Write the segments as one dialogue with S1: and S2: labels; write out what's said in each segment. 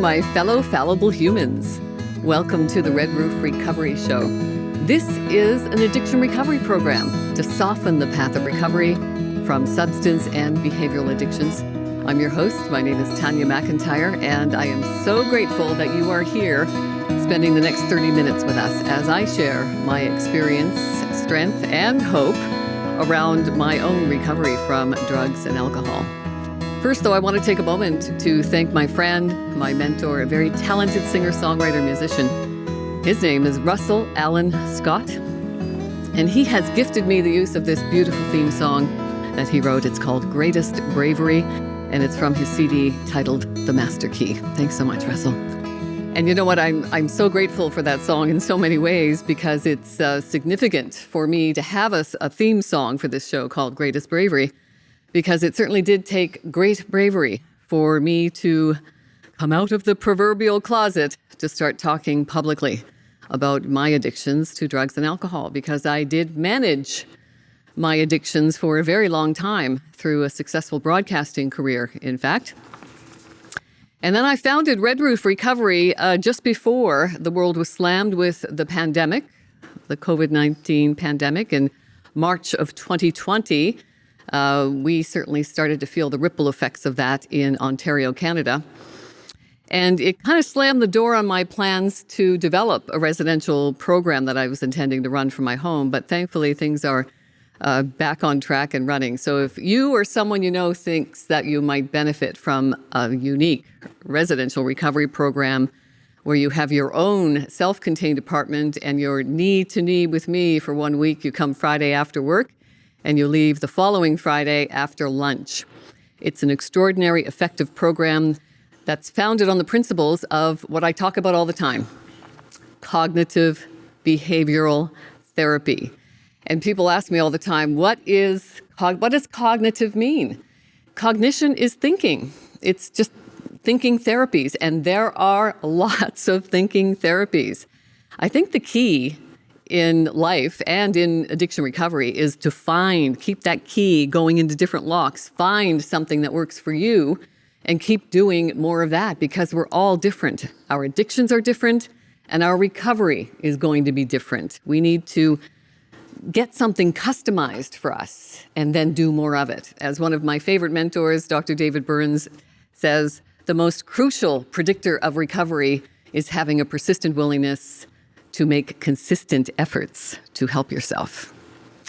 S1: my fellow fallible humans. Welcome to the Red Roof Recovery Show. This is an addiction recovery program to soften the path of recovery from substance and behavioral addictions. I'm your host. My name is Tanya MacIntyre, and I am so grateful that you are here spending the next 30 minutes with us as I share my experience, strength, and hope around my own recovery from drugs and alcohol. First, though, I want to take a moment to thank my friend, my mentor, a very talented singer-songwriter musician. His name is Russell Allen Scott, and he has gifted me the use of this beautiful theme song that he wrote. It's called Greatest Bravery, and it's from his CD titled The Master Key. Thanks so much, Russell. And you know what? I'm so grateful for that song in so many ways because it's significant for me to have a theme song for this show called Greatest Bravery, because it certainly did take great bravery for me to come out of the proverbial closet to start talking publicly about my addictions to drugs and alcohol, because I did manage my addictions for a very long time through a successful broadcasting career, in fact. And then I founded Red Roof Recovery just before the world was slammed with the pandemic, the COVID-19 pandemic in March of 2020. We certainly started to feel the ripple effects of that in Ontario, Canada. And it kind of slammed the door on my plans to develop a residential program that I was intending to run from my home. But thankfully, things are back on track and running. So if you or someone you know thinks that you might benefit from a unique residential recovery program where you have your own self-contained apartment and you're knee to knee with me for 1 week, you come Friday after work, and you leave the following Friday after lunch. It's an extraordinary, effective program that's founded on the principles of what I talk about all the time, cognitive behavioral therapy. And people ask me all the time, what does cognitive mean? Cognition is thinking. It's just thinking therapies, and there are lots of thinking therapies. I think the key in life and in addiction recovery is to keep that key going into different locks, find something that works for you and keep doing more of that, because we're all different. Our addictions are different and our recovery is going to be different. We need to get something customized for us and then do more of it. As one of my favorite mentors, Dr. David Burns, says, the most crucial predictor of recovery is having a persistent willingness to make consistent efforts to help yourself.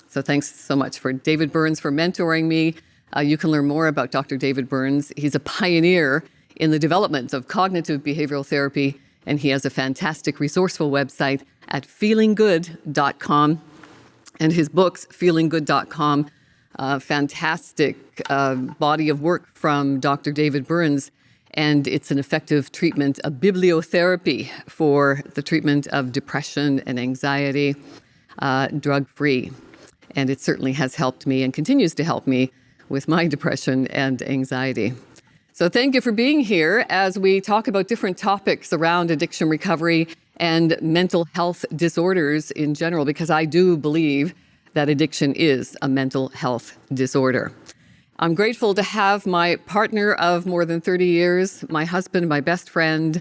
S1: So thanks so much for David Burns for mentoring me. You can learn more about Dr. David Burns. He's a pioneer in the development of cognitive behavioral therapy, and he has a fantastic resourceful website at feelinggood.com. And his books, feelinggood.com, fantastic body of work from Dr. David Burns. And it's an effective treatment, a bibliotherapy for the treatment of depression and anxiety, drug-free. And it certainly has helped me and continues to help me with my depression and anxiety. So thank you for being here as we talk about different topics around addiction recovery and mental health disorders in general, because I do believe that addiction is a mental health disorder. I'm grateful to have my partner of more than 30 years, my husband, my best friend,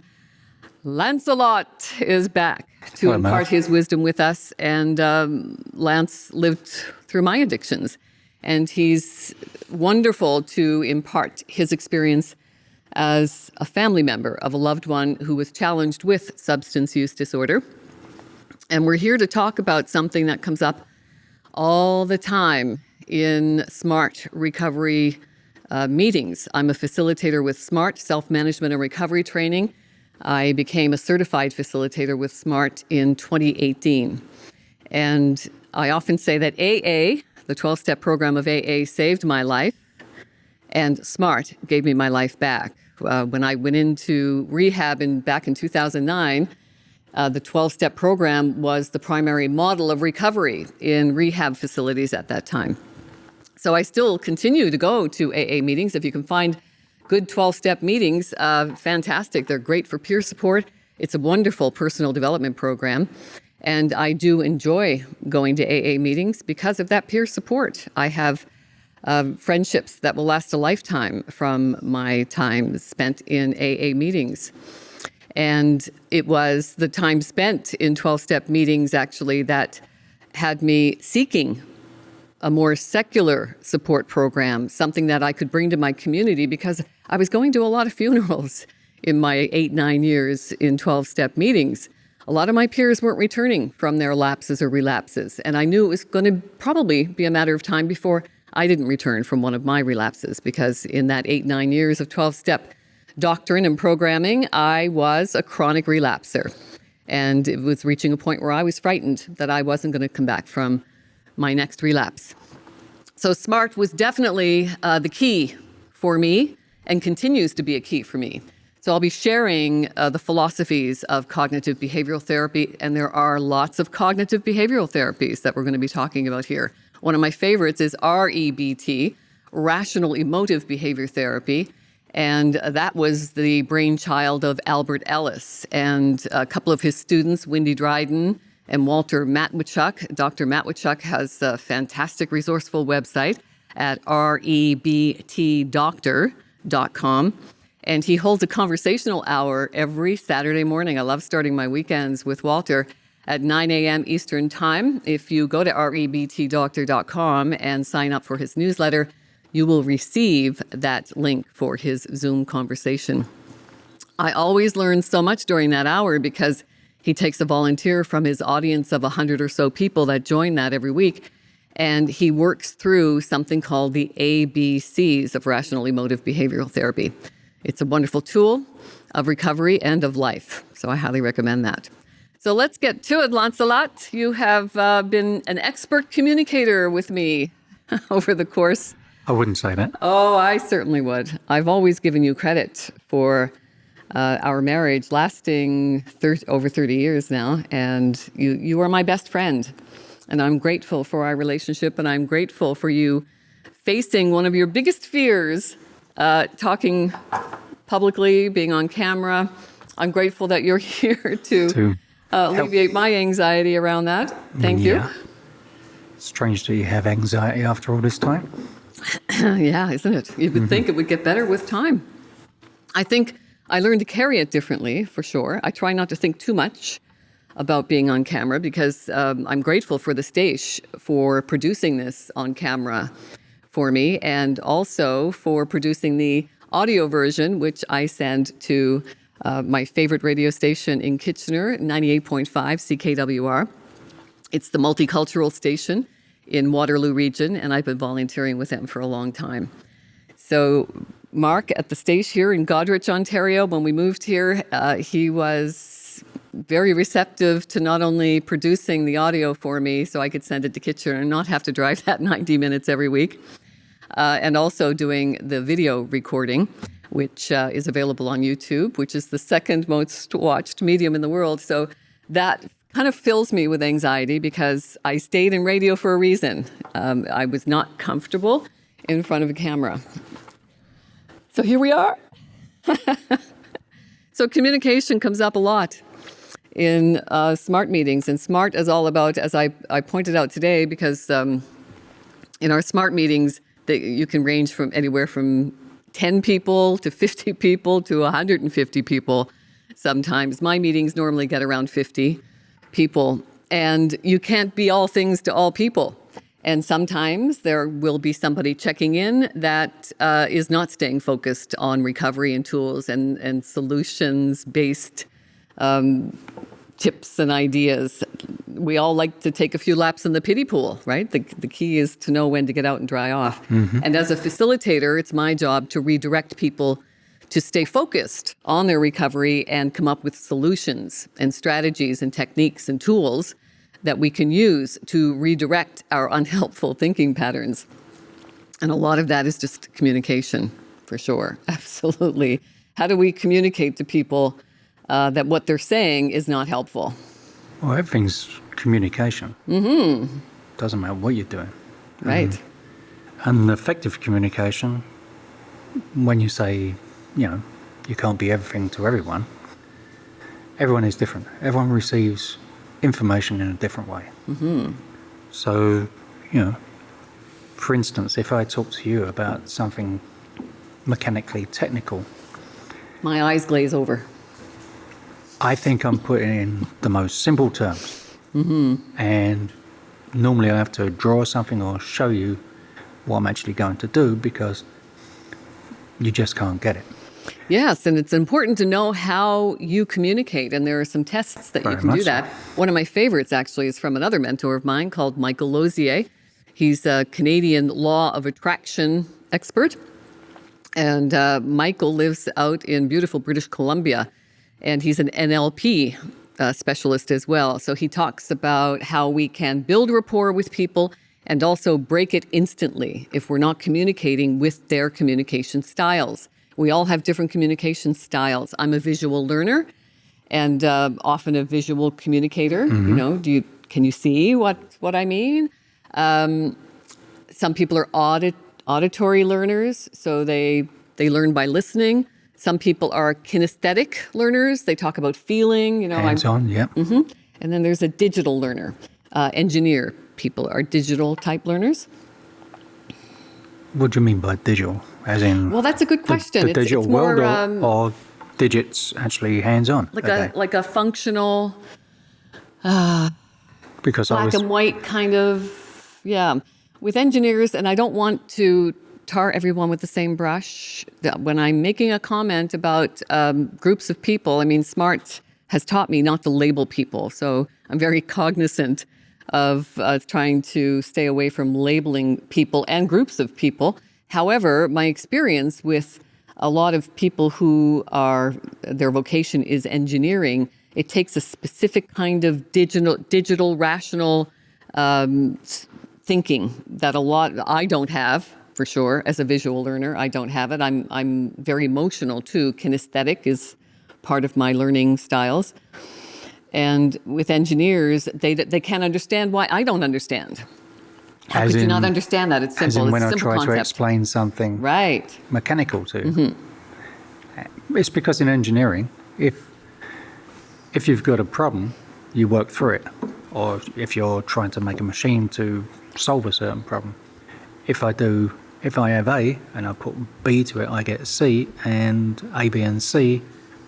S1: Lancelot, is back to impart his wisdom with us. And Lance lived through my addictions, and he's wonderful to impart his experience as a family member of a loved one who was challenged with substance use disorder. And we're here to talk about something that comes up all the time in SMART recovery meetings. I'm a facilitator with SMART, Self-Management and Recovery Training. I became a certified facilitator with SMART in 2018. And I often say that AA, the 12-step program of AA, saved my life, and SMART gave me my life back. When I went into rehab back in 2009, the 12-step program was the primary model of recovery in rehab facilities at that time. So I still continue to go to AA meetings. If you can find good 12-step meetings, fantastic. They're great for peer support. It's a wonderful personal development program. And I do enjoy going to AA meetings because of that peer support. I have friendships that will last a lifetime from my time spent in AA meetings. And it was the time spent in 12-step meetings, actually, that had me seeking a more secular support program, something that I could bring to my community, because I was going to a lot of funerals in my 8-9 years in 12-step meetings. A lot of my peers weren't returning from their lapses or relapses, and I knew it was going to probably be a matter of time before I didn't return from one of my relapses, because in that 8-9 years of 12-step doctrine and programming, I was a chronic relapser. And it was reaching a point where I was frightened that I wasn't going to come back from my next relapse. So SMART was definitely the key for me and continues to be a key for me. So I'll be sharing the philosophies of cognitive behavioral therapy, and there are lots of cognitive behavioral therapies that we're going to be talking about here. One of my favorites is REBT, Rational Emotive Behavior Therapy. And that was the brainchild of Albert Ellis and a couple of his students, Wendy Dryden and Walter Matwichuk. Dr. Matwichuk has a fantastic resourceful website at rebtdoctor.com. And he holds a conversational hour every Saturday morning. I love starting my weekends with Walter at 9 a.m. Eastern Time. If you go to rebtdoctor.com and sign up for his newsletter, you will receive that link for his Zoom conversation. I always learn so much during that hour because he takes a volunteer from his audience of 100 or so people that join that every week, and he works through something called the ABCs of Rational Emotive Behavioral Therapy. It's a wonderful tool of recovery and of life, so I highly recommend that. So let's get to it, Lancelot. You have been an expert communicator with me over the course.
S2: I wouldn't say that.
S1: Oh, I certainly would. I've always given you credit for our marriage lasting over 30 years now, and you are my best friend. And I'm grateful for our relationship, and I'm grateful for you facing one of your biggest fears, talking publicly, being on camera. I'm grateful that you're here to alleviate my anxiety around that. Thank you.
S2: Strange that you have anxiety after all this time.
S1: Yeah, isn't it? You would think it would get better with time. I think I learned to carry it differently, for sure. I try not to think too much about being on camera because I'm grateful for the stage for producing this on camera for me, and also for producing the audio version, which I send to my favorite radio station in Kitchener, 98.5 CKWR. It's the multicultural station in Waterloo region, and I've been volunteering with them for a long time. So Mark at the station here in Goderich, Ontario, when we moved here, he was very receptive to not only producing the audio for me so I could send it to Kitchener and not have to drive that 90 minutes every week, and also doing the video recording, which is available on YouTube, which is the second most watched medium in the world. So that kind of fills me with anxiety because I stayed in radio for a reason. I was not comfortable in front of a camera. So here we are. So communication comes up a lot in SMART meetings. And SMART is all about, as I pointed out today, because in our SMART meetings, you can range from anywhere from 10 people to 50 people to 150 people sometimes. My meetings normally get around 50 people, and you can't be all things to all people. And sometimes there will be somebody checking in that is not staying focused on recovery and tools and solutions-based tips and ideas. We all like to take a few laps in the pity pool, right? The key is to know when to get out and dry off. Mm-hmm. And as a facilitator, it's my job to redirect people to stay focused on their recovery and come up with solutions and strategies and techniques and tools that we can use to redirect our unhelpful thinking patterns. And a lot of that is just communication, for sure. Absolutely. How do we communicate to people that what they're saying is not helpful?
S2: Well, everything's communication. Mm-hmm. Doesn't matter what you're doing.
S1: Right.
S2: And effective communication, when you say, you can't be everything to everyone, everyone is different. Everyone receives information in a different way. Mm-hmm. So, For instance, if I talk to you about something mechanically technical,
S1: My eyes glaze over.
S2: I think I'm putting it in the most simple terms. And normally I have to draw something or show you what I'm actually going to do because you just can't get it.
S1: Yes, and it's important to know how you communicate, and there are some tests that you
S2: Very
S1: can do
S2: much so.
S1: that. One of my favorites, actually, is from another mentor of mine called Michael Lozier. He's a Canadian law of attraction expert, and Michael lives out in beautiful British Columbia, and he's an NLP specialist as well. So he talks about how we can build rapport with people and also break it instantly if we're not communicating with their communication styles. We all have different communication styles. I'm a visual learner and often a visual communicator. You know, can you see what I mean? Some people are auditory learners, so they learn by listening. Some people are kinesthetic learners. They talk about feeling. You know,
S2: Hands-on, yeah.
S1: and then there's a digital learner. Engineer people are digital type learners.
S2: What do you mean by digital? As in
S1: Well, that's a good question.
S2: the digital
S1: it's more,
S2: world or digits actually hands-on?
S1: like a functional
S2: Because I
S1: black
S2: was
S1: and white kind of, yeah. With engineers, and I don't want to tar everyone with the same brush. When I'm making a comment about groups of people, I mean, SMART has taught me not to label people. So I'm very cognizant of trying to stay away from labeling people and groups of people. However, my experience with a lot of people who their vocation is engineering, it takes a specific kind of digital rational thinking that I don't have, for sure. As a visual learner, I don't have it. I'm very emotional too. Kinesthetic is part of my learning styles. And with engineers, they can't understand why I don't understand. How could you not understand that? It's simple.
S2: As in when
S1: it's a
S2: I
S1: simple
S2: try
S1: concept.
S2: to explain something
S1: Right.
S2: mechanical to. It's because in engineering, if you've got a problem, you work through it. Or if you're trying to make a machine to solve a certain problem. If I have A and I put B to it, I get C, and A, B, and C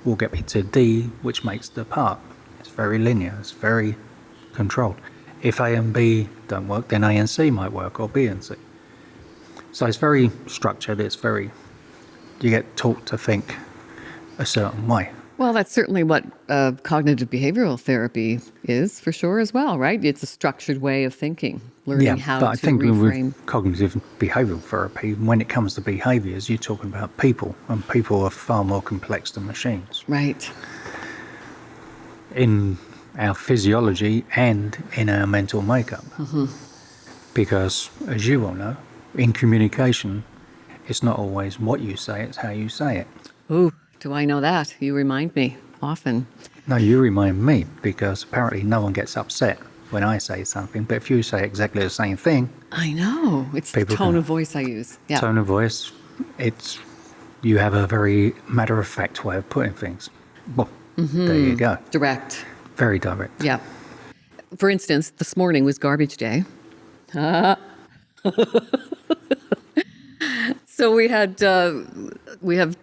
S2: will get me to D, which makes the part. It's very linear, it's very controlled. If A and B don't work, then A and C might work, or B and C. So it's very structured, you get taught to think a certain way.
S1: Well, that's certainly what cognitive behavioral therapy is, for sure, as well, right? It's a structured way of thinking, learning how
S2: but
S1: to
S2: I think
S1: reframe.
S2: with cognitive behavioural therapy, when it comes to behaviours, you're talking about people, and people are far more complex than machines.
S1: Right.
S2: In our physiology and in our mental makeup. Because, as you well know, in communication, it's not always what you say, it's how you say it.
S1: Ooh, do I know that? You remind me often.
S2: No, you remind me, because apparently no one gets upset when I say something, but if you say exactly the same thing...
S1: I know. It's the
S2: People
S1: tone
S2: can-
S1: of voice I use. Yeah.
S2: Tone of voice, you have a very matter-of-fact way of putting things. Well, there you go.
S1: Direct.
S2: Very direct.
S1: Yeah. For instance, this morning was garbage day. So we have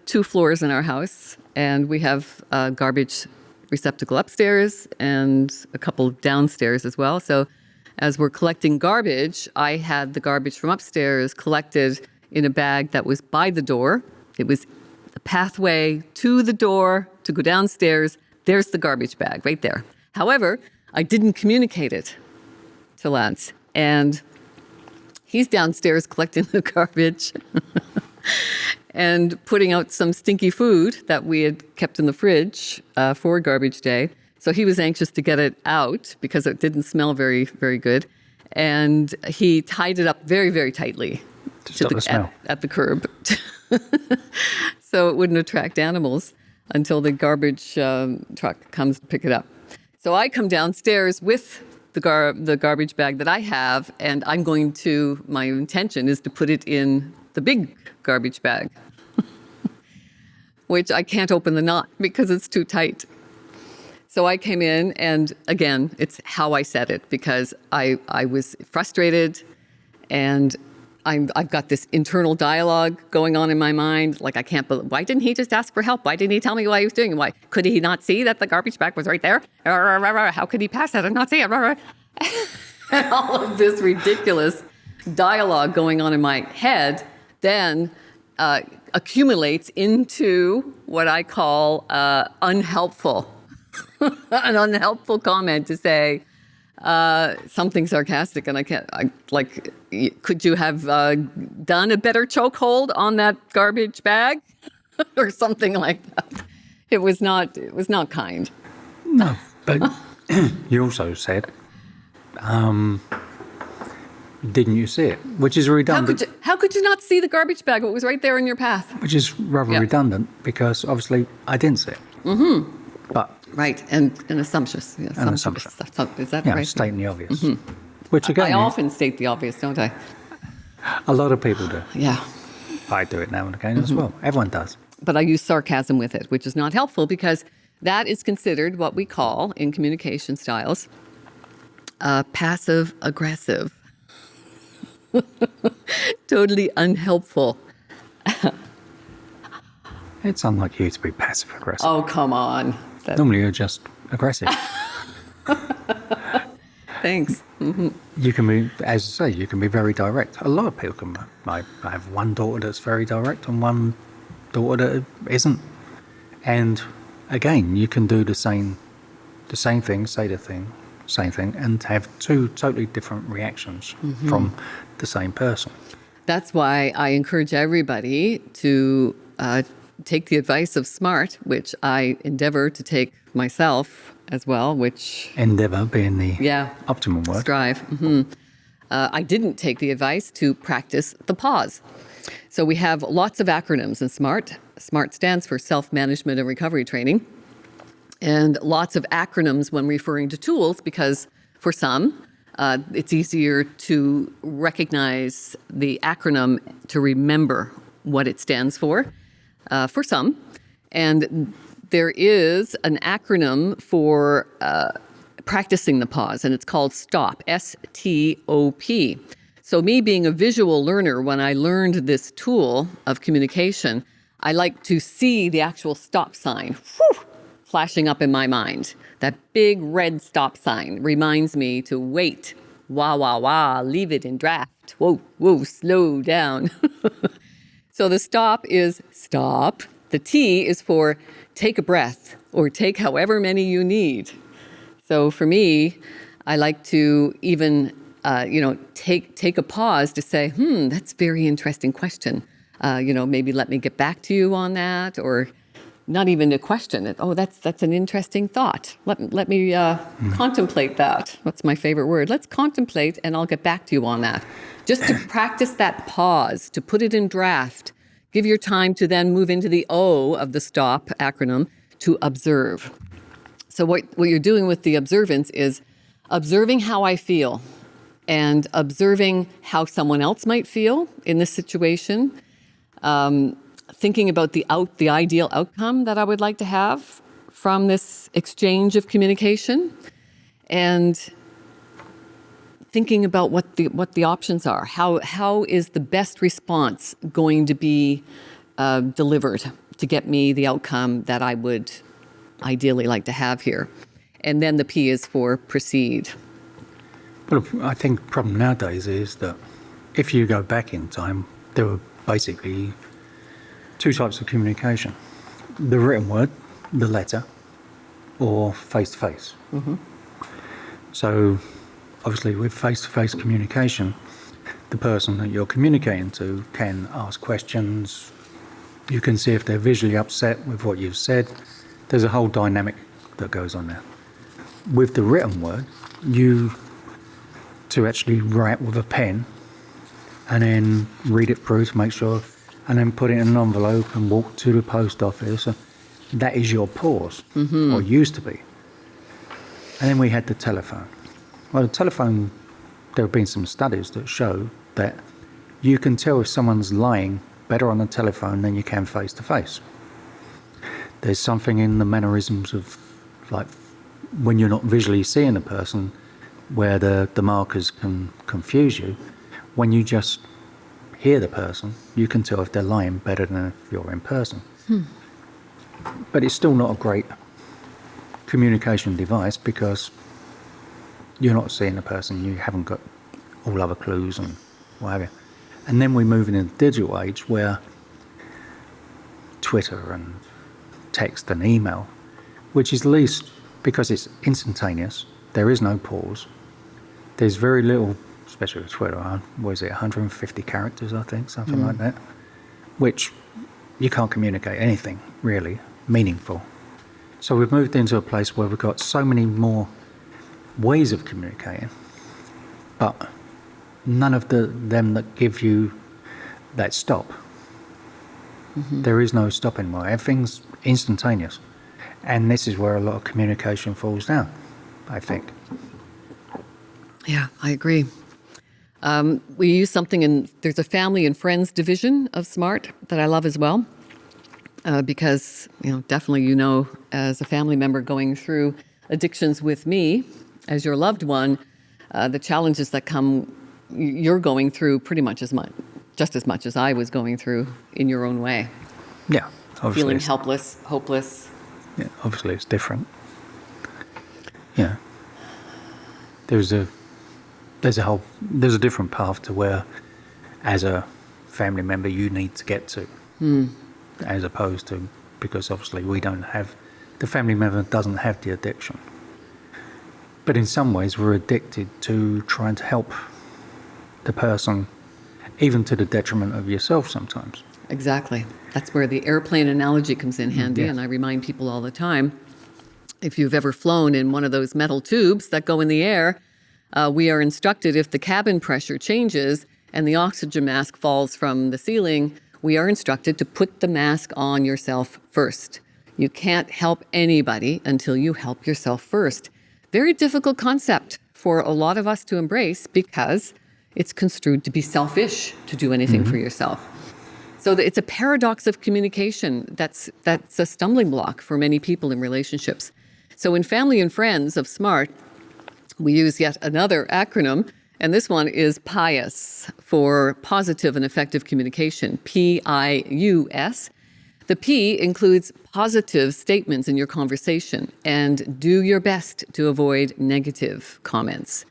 S1: 2 floors in our house, and we have a garbage receptacle upstairs and a couple downstairs as well. So as we're collecting garbage, I had the garbage from upstairs collected in a bag that was by the door. It was a pathway to the door to go downstairs. There's the garbage bag right there. However, I didn't communicate it to Lance, and he's downstairs collecting the garbage and putting out some stinky food that we had kept in the fridge for garbage day. So he was anxious to get it out because it didn't smell very, very good. And he tied it up very, very tightly
S2: To stop the smell.
S1: at the curb so it wouldn't attract animals until the garbage truck comes to pick it up. So I come downstairs with the garbage bag that I have, and my intention is to put it in the big garbage bag, which I can't open the knot because it's too tight. So I came in, and again, it's how I said it, because I was frustrated, and I've got this internal dialogue going on in my mind. Like, I can't believe, why didn't he just ask for help? Why didn't he tell me what he was doing? Why could he not see that the garbage bag was right there? How could he pass that and not see it? And all of this ridiculous dialogue going on in my head then accumulates into what I call unhelpful, an unhelpful comment to say, something sarcastic, and could you have done a better chokehold on that garbage bag, or something like that? It was not kind.
S2: No, but you also said, didn't you see it? Which is redundant.
S1: How could you not see the garbage bag? It was right there in your path.
S2: Which is rather redundant, because obviously I didn't see it. Mm-hmm. But
S1: right, and assumptuous. Yeah,
S2: an assumption.
S1: Is that
S2: yeah,
S1: right?
S2: stating the obvious. Mm-hmm. Which again,
S1: I often state the obvious, don't I?
S2: A lot of people do.
S1: Yeah.
S2: I do it now and again as well. Everyone does.
S1: But I use sarcasm with it, which is not helpful, because that is considered what we call in communication styles passive aggressive. Totally unhelpful.
S2: It's unlike you to be passive aggressive.
S1: Oh, come on.
S2: Normally you're just aggressive.
S1: Thanks. Mm-hmm.
S2: You can be, as I say, you can be very direct. A lot of people can. I have one daughter that's very direct and one daughter that isn't. And again, you can do the same thing, say the same thing, and have two totally different reactions from the same person. That's
S1: why I encourage everybody to take the advice of SMART, which I endeavor to take myself as well, which...
S2: Endeavor being the optimum word.
S1: Strive. Mm-hmm. I didn't take the advice to practice the pause. So we have lots of acronyms in SMART. SMART stands for Self-Management and Recovery Training. And lots of acronyms when referring to tools, because for some, it's easier to recognize the acronym to remember what it stands for some. And there is an acronym for practicing the pause, and it's called STOP, S-T-O-P. So me being a visual learner, when I learned this tool of communication, I like to see the actual stop sign flashing up in my mind. That big red stop sign reminds me to wait. Wah, wah, wah, leave it in draft. Whoa, whoa, slow down. So the stop is stop. The T is for take a breath, or take however many you need. So for me, I like to even, take a pause to say, that's a very interesting question. Maybe let me get back to you on that, or not even a question. Oh, that's an interesting thought. Let me contemplate that. That's my favorite word. Let's contemplate, and I'll get back to you on that. Just to practice that pause, to put it in draft. Give your time to then move into the O of the STOP acronym, to observe. So what you're doing with the observance is observing how I feel, and observing how someone else might feel in this situation. Thinking about the ideal outcome that I would like to have from this exchange of communication, and thinking about what the options are. How is the best response going to be delivered to get me the outcome that I would ideally like to have here? And then the P is for proceed.
S2: Well, I think the problem nowadays is that if you go back in time, there were basically two types of communication: the written word, the letter, or face-to-face. Mm-hmm. So obviously with face-to-face communication, the person that you're communicating to can ask questions. You can see if they're visually upset with what you've said. There's a whole dynamic that goes on there. With the written word, to actually write with a pen and then read it through to make sure, and then put it in an envelope and walk to the post office. That is your pause, or used to be. And then we had the telephone. Well, the telephone, there have been some studies that show that you can tell if someone's lying better on the telephone than you can face to face. There's something in the mannerisms of, like, when you're not visually seeing a person, where the markers can confuse you. When you just hear the person, you can tell if they're lying better than if you're in person. But it's still not a great communication device because you're not seeing the person, you haven't got all other clues and what have you. And then we move into the digital age where Twitter and text and email, which is least because it's instantaneous, there is no pause, there's very little, especially with Twitter, what is it, 150 characters, I think, something like that, which you can't communicate anything really meaningful. So we've moved into a place where we've got so many more ways of communicating, but none of them that give you that stop. There is no stop anymore. Everything's instantaneous. And this is where a lot of communication falls down, I think.
S1: Yeah, I agree. We use something there's a family and friends division of SMART that I love as well. Because, definitely, as a family member going through addictions with me, as your loved one, the challenges that come, you're going through just as much as I was going through in your own way.
S2: Yeah, obviously.
S1: Feeling helpless, hopeless.
S2: Yeah, obviously it's different. Yeah. There's a different path to where, as a family member, you need to get to. As opposed to, because obviously the family member doesn't have the addiction. But in some ways we're addicted to trying to help the person, even to the detriment of yourself sometimes.
S1: Exactly. That's where the airplane analogy comes in handy, and I remind people all the time, if you've ever flown in one of those metal tubes that go in the air, we are instructed if the cabin pressure changes and the oxygen mask falls from the ceiling, we are instructed to put the mask on yourself first. You can't help anybody until you help yourself first. Very difficult concept for a lot of us to embrace because it's construed to be selfish to do anything for yourself. So it's a paradox of communication that's a stumbling block for many people in relationships. So in family and friends of SMART, we use yet another acronym, and this one is PIUS, for positive and effective communication, PIUS. The P includes positive statements in your conversation, and do your best to avoid negative comments.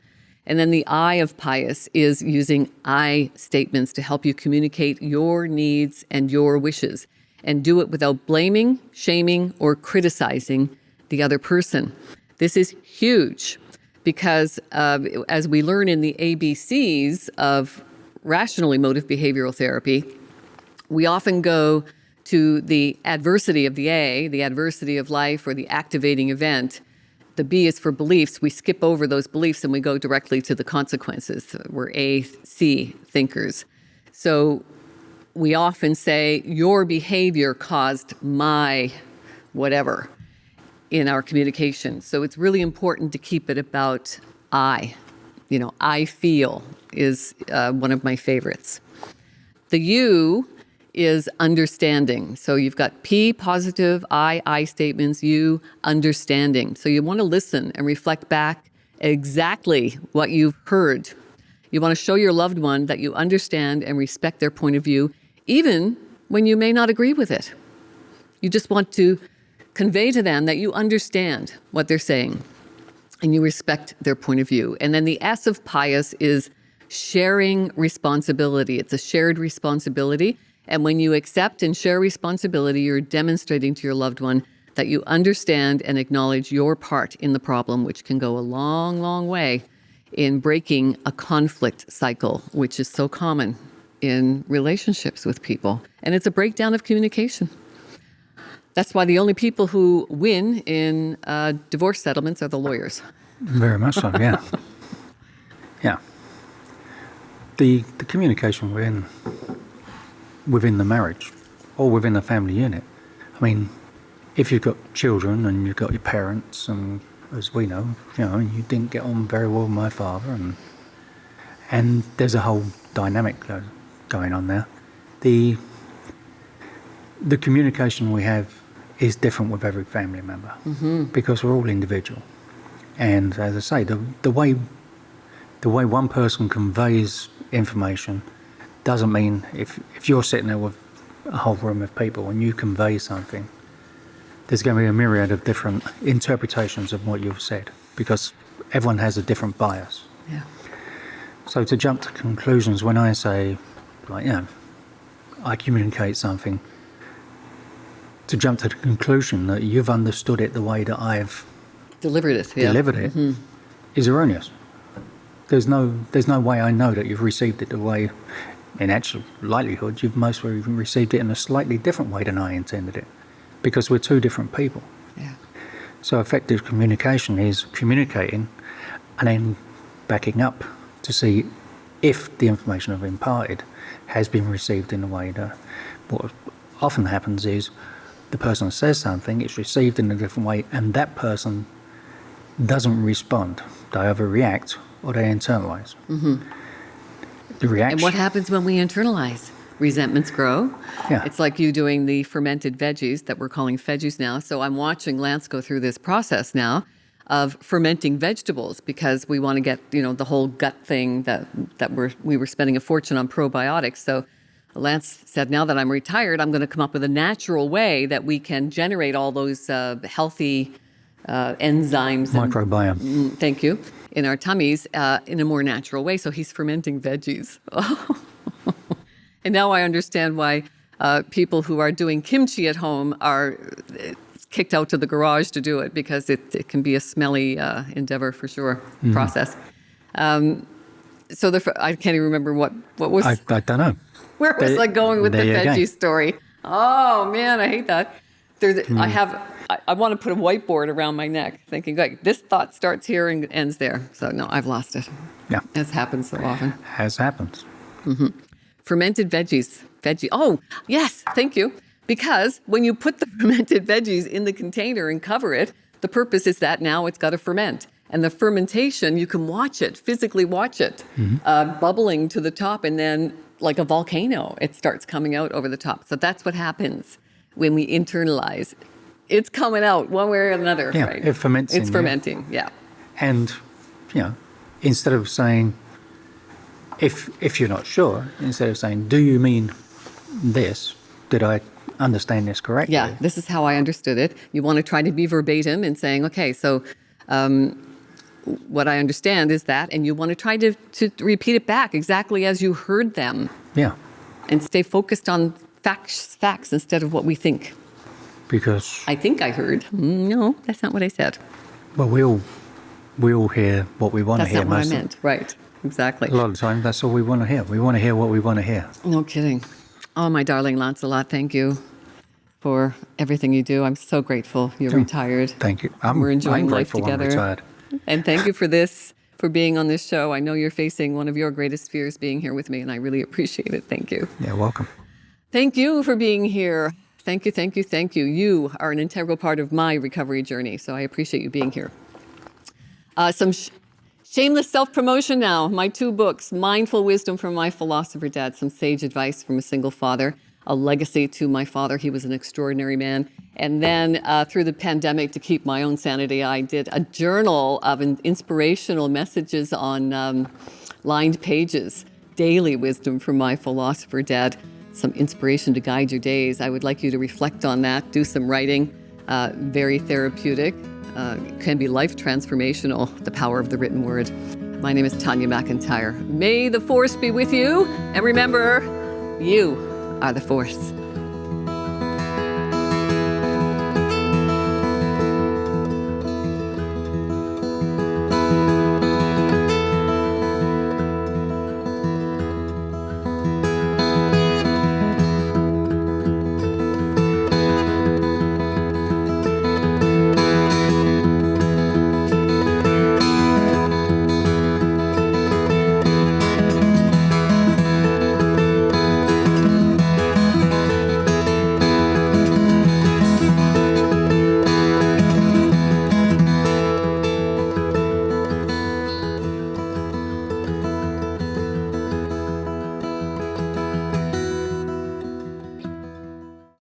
S1: And then the I of PIUS is using I statements to help you communicate your needs and your wishes, and do it without blaming, shaming, or criticizing the other person. This is huge because as we learn in the ABCs of rational emotive behavioral therapy, we often go to the adversity of the A, the adversity of life, or the activating event. The B is for beliefs. We skip over those beliefs and we go directly to the consequences. We're A-C thinkers. So we often say, your behavior caused my whatever in our communication. So it's really important to keep it about I. I feel is one of my favorites. The U is understanding. So you've got P, positive, I statements, U, understanding. So you want to listen and reflect back exactly what you've heard. You want to show your loved one that you understand and respect their point of view, even when you may not agree with it. You just want to convey to them that you understand what they're saying and you respect their point of view. And then the S of PIUS is sharing responsibility. It's a shared responsibility. And when you accept and share responsibility, you're demonstrating to your loved one that you understand and acknowledge your part in the problem, which can go a long, long way in breaking a conflict cycle, which is so common in relationships with people. And it's a breakdown of communication. That's why the only people who win in divorce settlements are the lawyers.
S2: Very much so, yeah. Yeah. The communication within the marriage or within the family unit. I mean, if you've got children and you've got your parents, and as we know, you didn't get on very well with my father, and there's a whole dynamic going on there. The communication we have is different with every family member because we're all individual. And as I say, the way one person conveys information doesn't mean if you're sitting there with a whole room of people and you convey something, there's going to be a myriad of different interpretations of what you've said, because everyone has a different bias.
S1: Yeah.
S2: So to jump to conclusions, when I say, like, I communicate something, to jump to the conclusion that you've understood it the way that I've
S1: Delivered it.
S2: is erroneous. There's no way I know that you've received it the way, in actual likelihood, you've most probably received it in a slightly different way than I intended it, because we're two different people.
S1: Yeah.
S2: So effective communication is communicating and then backing up to see if the information I've imparted has been received in a way that what often happens is the person says something, it's received in a different way, and that person doesn't respond. They either react or they internalize. The reaction.
S1: And what happens when we internalize? Resentments grow.
S2: Yeah.
S1: It's like you doing the fermented veggies that we're calling veggies now. So I'm watching Lance go through this process now of fermenting vegetables, because we want to get, the whole gut thing that we were spending a fortune on probiotics. So Lance said, now that I'm retired, I'm going to come up with a natural way that we can generate all those healthy enzymes.
S2: Microbiome.
S1: Thank you. In our tummies in a more natural way. So he's fermenting veggies. And now I understand why people who are doing kimchi at home are kicked out to the garage to do it, because it can be a smelly endeavor for sure, process. So I can't even remember what was...
S2: I don't know.
S1: Where was I going with the veggie story? Oh, man, I hate that. I want to put a whiteboard around my neck thinking, like, this thought starts here and ends there. So, no, I've lost it.
S2: Yeah.
S1: As happens so often.
S2: Has happened.
S1: Fermented veggies. Oh, yes, thank you. Because when you put the fermented veggies in the container and cover it, the purpose is that now it's got to ferment. And the fermentation, you can watch it, physically watch it, bubbling to the top, and then like a volcano, it starts coming out over the top. So that's what happens when we internalize. It's coming out one way or another,
S2: Yeah,
S1: right?
S2: it ferments.
S1: It's fermenting, yeah.
S2: And, instead of saying, if you're not sure, instead of saying, do you mean this? Did I understand this correctly?
S1: Yeah, this is how I understood it. You want to try to be verbatim and saying, okay, so what I understand is that, and you want to try to repeat it back exactly as you heard them.
S2: Yeah.
S1: And stay focused on facts instead of what we think.
S2: Because...
S1: I think I heard. No, that's not what I said.
S2: Well, we all hear what we want to hear.
S1: That's not what I meant. Right, exactly.
S2: A lot of the time, that's all we want to hear. We want to hear what we want to hear.
S1: No kidding. Oh, my darling Lancelot, thank you for everything you do. I'm so grateful you're retired.
S2: Thank you.
S1: We're enjoying life
S2: grateful
S1: together.
S2: I'm retired.
S1: And thank you for being on this show. I know you're facing one of your greatest fears, being here with me, and I really appreciate it. Thank you.
S2: Yeah, welcome.
S1: Thank you for being here. Thank you, thank you, thank you. You are an integral part of my recovery journey, so I appreciate you being here. Some shameless self-promotion now. My 2 books, Mindful Wisdom from My Philosopher Dad, some sage advice from a single father, a legacy to my father. He was an extraordinary man. And then through the pandemic, to keep my own sanity, I did a journal of inspirational messages on lined pages, daily wisdom from my philosopher dad, some inspiration to guide your days. I would like you to reflect on that, do some writing, very therapeutic, can be life transformational, the power of the written word. My name is Tanya MacIntyre. May the force be with you. And remember, you are the force.